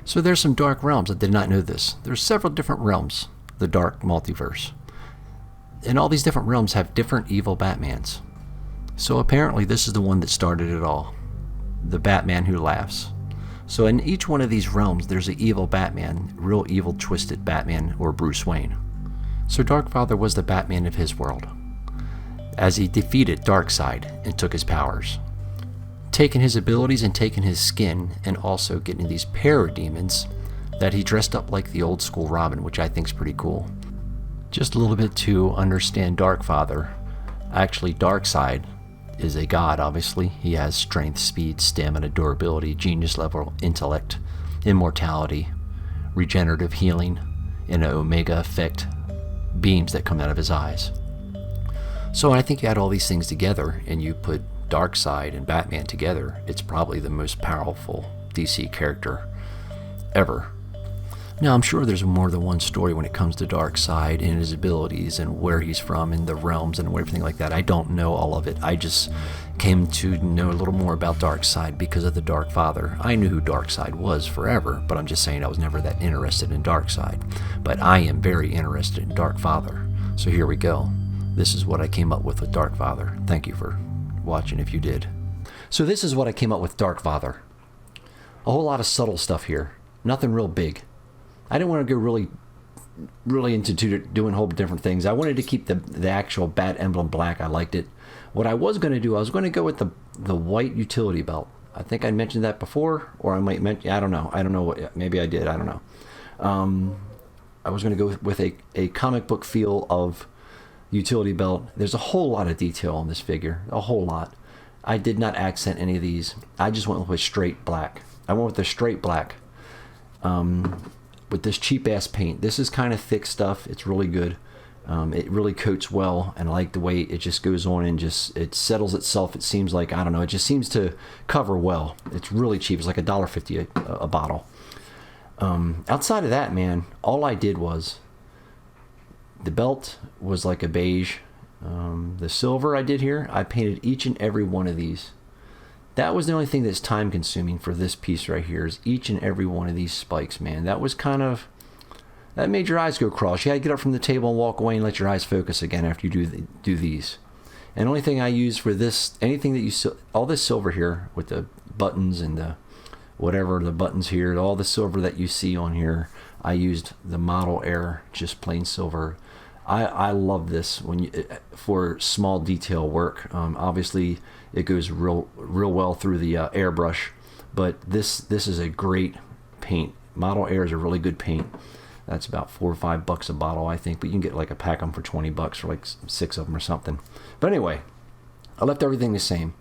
So there's some dark realms. I did not know this. There's several different realms, the dark multiverse. And all these different realms have different evil Batmans. So apparently this is the one that started it all. The Batman who laughs. So in each one of these realms, there's an evil Batman, real evil, twisted Batman, or Bruce Wayne. So Darkfather was the Batman of his world, as he defeated Darkseid and took his powers, taking his abilities and taking his skin, and also getting these parademons that he dressed up like the old school Robin, which I think is pretty cool. Just a little bit to understand Darkfather. Actually, Darkseid is a god, obviously. He has strength, speed, stamina, durability, genius level, intellect, immortality, regenerative healing, and an omega effect beams that come out of his eyes. So I think you add all these things together and you put Darkseid and Batman together, it's probably the most powerful DC character ever. Now, I'm sure there's more than one story when it comes to Darkseid and his abilities and where he's from and the realms and everything like that. I don't know all of it. I just came to know a little more about Darkseid because of the Darkfather. I knew who Darkseid was forever, but I'm just saying I was never that interested in Darkseid. But I am very interested in Darkfather. So here we go. This is what I came up with Darkfather. Thank you for watching if you did. So this is what I came up with Darkfather. A whole lot of subtle stuff here. Nothing real big. I didn't want to go really into doing whole different things. I wanted to keep the actual bat emblem black. I liked it. What I was going to do, I was going to go with the white utility belt. I think I mentioned that before, or I might mention, I don't know what, maybe I did, I don't know. I was going to go with a comic book feel of utility belt. There's a whole lot of detail on this figure, a whole lot. I did not accent any of these. I just went with straight black. I went with the straight black. With this cheap ass paint. This is kind of thick stuff. It's really good. It really coats well, and I like the way it just goes on and it settles itself. It seems like, I don't know, it just seems to cover well. It's really cheap. It's like $1.50 a bottle. Outside of that, man, all I did was the belt was like a beige. The silver I did here, I painted each and every one of these. That was the only thing that's time consuming for this piece right here, is each and every one of these spikes, man. That was that made your eyes go cross. You had to get up from the table and walk away and let your eyes focus again after you do these. And the only thing I use for this, anything that all this silver here with the buttons and the whatever, the buttons here, all the silver that you see on here, I used the Model Air, just plain silver. I love this for small detail work. Obviously, it goes real well through the airbrush, but this is a great paint. Model Air is a really good paint. That's about $4 or $5 a bottle, I think, but you can get like a pack of them for $20 for like 6 of them or something. But anyway, I left everything the same.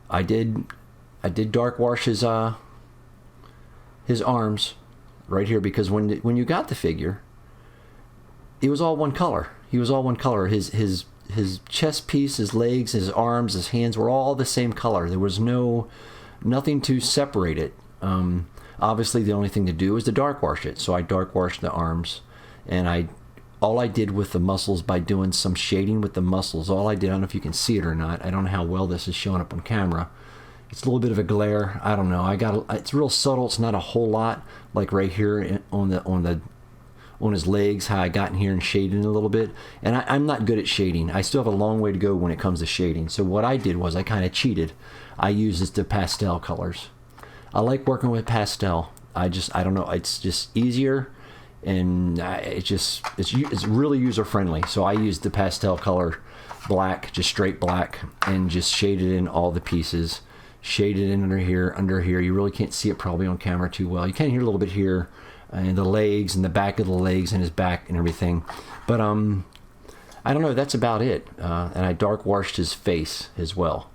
I did dark wash his arms right here, because when you got the figure, it was all one color. He was all one color. His chest piece, his legs, his arms, his hands were all the same color. There was nothing to separate it. Obviously, the only thing to do is to dark wash it. So I dark washed the arms, and all I did with the muscles, by doing some shading with the muscles, all I did, I don't know if you can see it or not. I don't know how well this is showing up on camera. It's a little bit of a glare. I don't know. It's real subtle. It's not a whole lot, like right here on his legs, how I got in here and shaded a little bit. And I'm not good at shading. I still have a long way to go when it comes to shading. So what I did was I kind of cheated. I used the pastel colors. I like working with pastel. I don't know. It's just easier, and it's really user friendly. So I used the pastel color black, just straight black, and just shaded in all the pieces. Shaded in under here. You really can't see it probably on camera too well. You can hear a little bit here, and the legs and the back of the legs and his back and everything. But I don't know. That's about it. And I dark washed his face as well,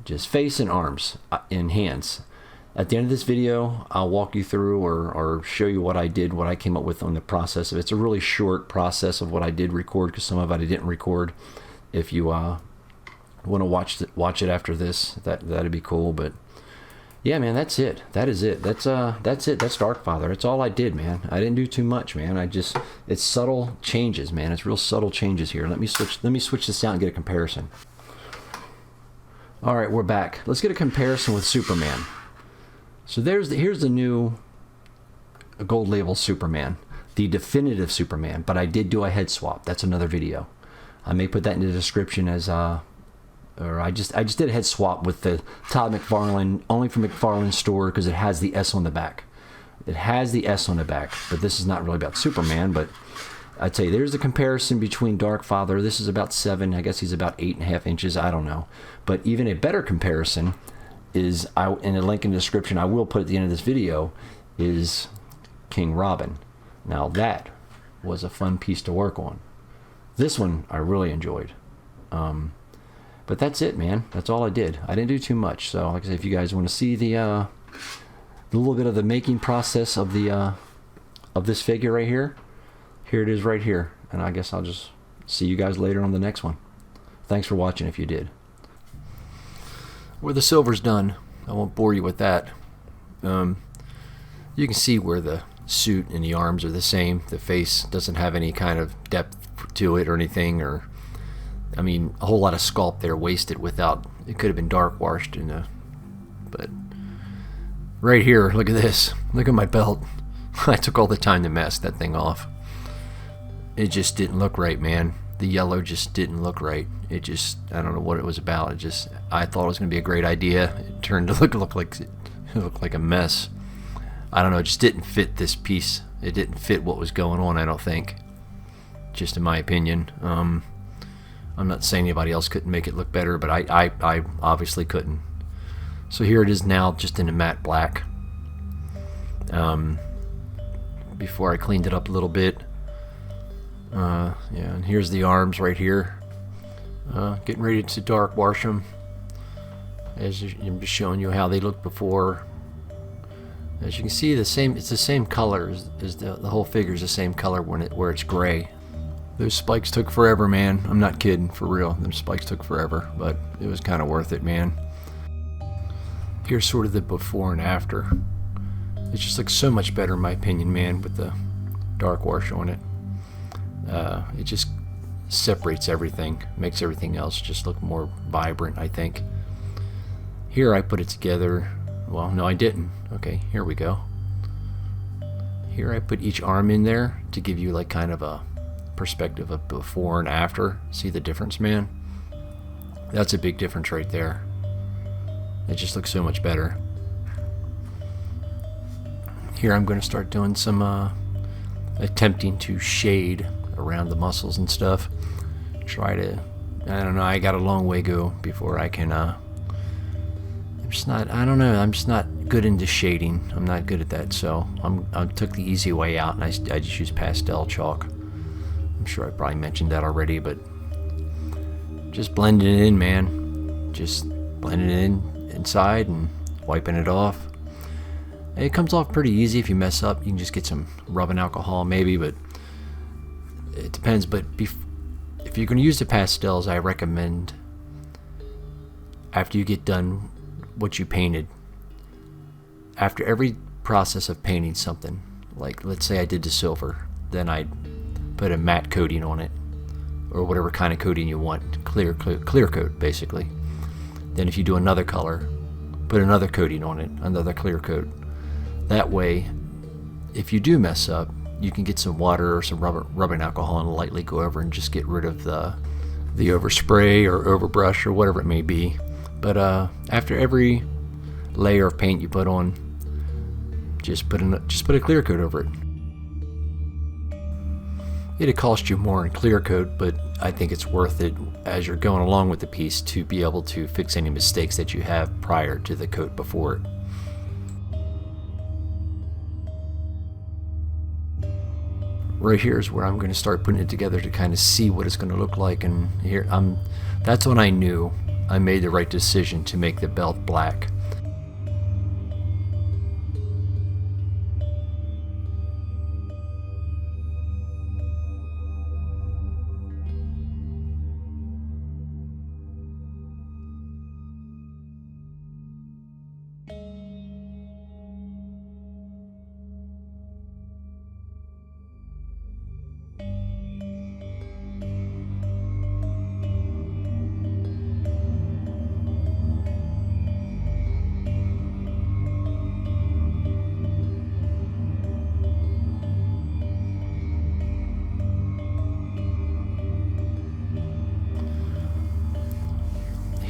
just face and arms and hands. At the end of this video, I'll walk you through or show you what I did, what I came up with on the process of it. It's a really short process of what I did record, because some of it I didn't record. If you want to watch it after this, that'd be cool. But yeah, man, that's it. That is it. That's it. That's Darkfather. That's all I did, man. I didn't do too much, man. It's subtle changes, man. It's real subtle changes here. Let me switch this out and get a comparison. All right, we're back. Let's get a comparison with Superman. So here's the new a gold label Superman, the definitive Superman, but I did do a head swap. That's another video. I may put that in the description as or I just did a head swap with the Todd McFarlane, only from McFarlane's store, because it has the S on the back. It has the S on the back, but this is not really about Superman. But I'd say there's a comparison between Darkfather. This is about 7. I guess he's about 8.5 inches. I don't know. But even a better comparison is, in a link in the description, I will put at the end of this video, is King Robin. Now that was a fun piece to work on. This one I really enjoyed. But that's it, man. That's all I did. I didn't do too much. So like I said, if you guys want to see the little bit of the making process of the of this figure right here, here it is right here. And I guess I'll just see you guys later on the next one. Thanks for watching if you did. Where the silver's done, I won't bore you with that. You can see where the suit and the arms are the same. The face doesn't have any kind of depth to it or anything, or I mean, a whole lot of sculpt there wasted without, it could have been dark washed in a, but right here, look at this. Look at my belt. I took all the time to mask that thing off. It just didn't look right, man. The yellow just didn't look right. It just, I don't know what it was about. It just, I thought it was going to be a great idea. It turned to look like a mess. I don't know, it just didn't fit this piece. It didn't fit what was going on, I don't think. Just in my opinion. I'm not saying anybody else couldn't make it look better, but I obviously couldn't. So here it is now, just in a matte black. Before I cleaned it up a little bit. Yeah, and here's the arms right here. Getting ready to dark wash them. As I'm just showing you how they looked before. As you can see, it's the same color as the whole figure is the same color where it's gray. Those spikes took forever, man. I'm not kidding, for real. Those spikes took forever, but it was kind of worth it, man. Here's sort of the before and after. It just looks so much better in my opinion, man, with the dark wash on it. It just separates everything, makes everything else just look more vibrant, I think. Here I put it together. Well, no, I didn't. Okay, here we go. Here I put each arm in there to give you like kind of a perspective of before and after. See the difference, man? That's a big difference right there. It just looks so much better. Here I'm going to start doing some attempting to shade around the muscles and stuff. Try to, I don't know, I got a long way to go before I can I'm just not, I don't know, I'm just not good into shading. I'm not good at that, so I took the easy way out and I just used pastel chalk. I'm sure I probably mentioned that already, but just blending it in, man. Just blending it in inside and wiping it off. It comes off pretty easy. If you mess up, you can just get some rubbing alcohol maybe, but it depends. But if you're going to use the pastels, I recommend after you get done what you painted, after every process of painting something, like let's say I did the silver, then I'd put a matte coating on it, or whatever kind of coating you want, clear coat basically. Then if you do another color, put another coating on it, another clear coat. That way, if you do mess up, you can get some water or some rubbing alcohol and lightly go over and just get rid of the overspray or overbrush or whatever it may be. But after every layer of paint you put on, just put a clear coat over it. It'll cost you more in clear coat, but I think it's worth it as you're going along with the piece to be able to fix any mistakes that you have prior to the coat before it. Right here is where I'm going to start putting it together to kind of see what it's going to look like, and here that's when I knew I made the right decision to make the belt black.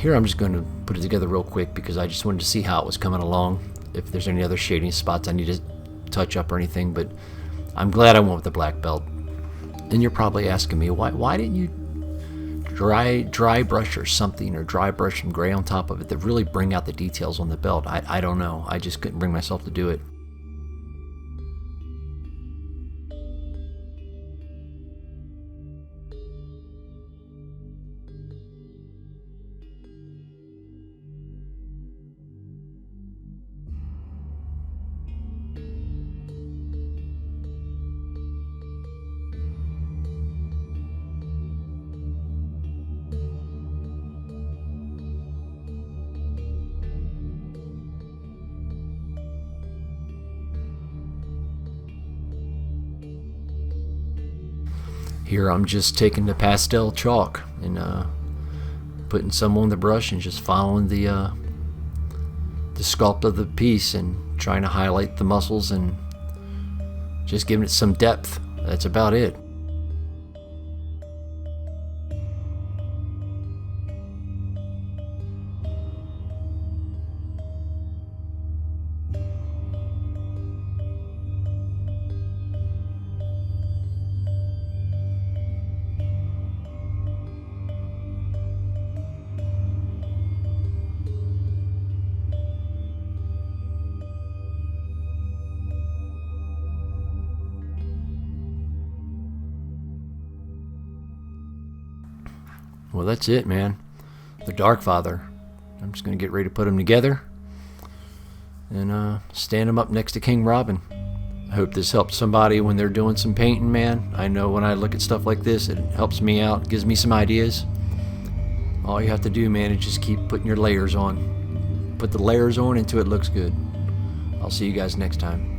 Here I'm just going to put it together real quick because I just wanted to see how it was coming along, if there's any other shading spots I need to touch up or anything, but I'm glad I went with the black belt. And you're probably asking me, why didn't you dry brush or something, or dry brush some gray on top of it that really bring out the details on the belt? I don't know. I just couldn't bring myself to do it. Here I'm just taking the pastel chalk and putting some on the brush and just following the sculpt of the piece and trying to highlight the muscles and just giving it some depth. That's about it. Well, that's it, man. The Darkfather. I'm just going to get ready to put them together and stand them up next to King Robin. I hope this helps somebody when they're doing some painting, man. I know when I look at stuff like this, it helps me out, gives me some ideas. All you have to do, man, is just keep putting your layers on. Put the layers on until it looks good. I'll see you guys next time.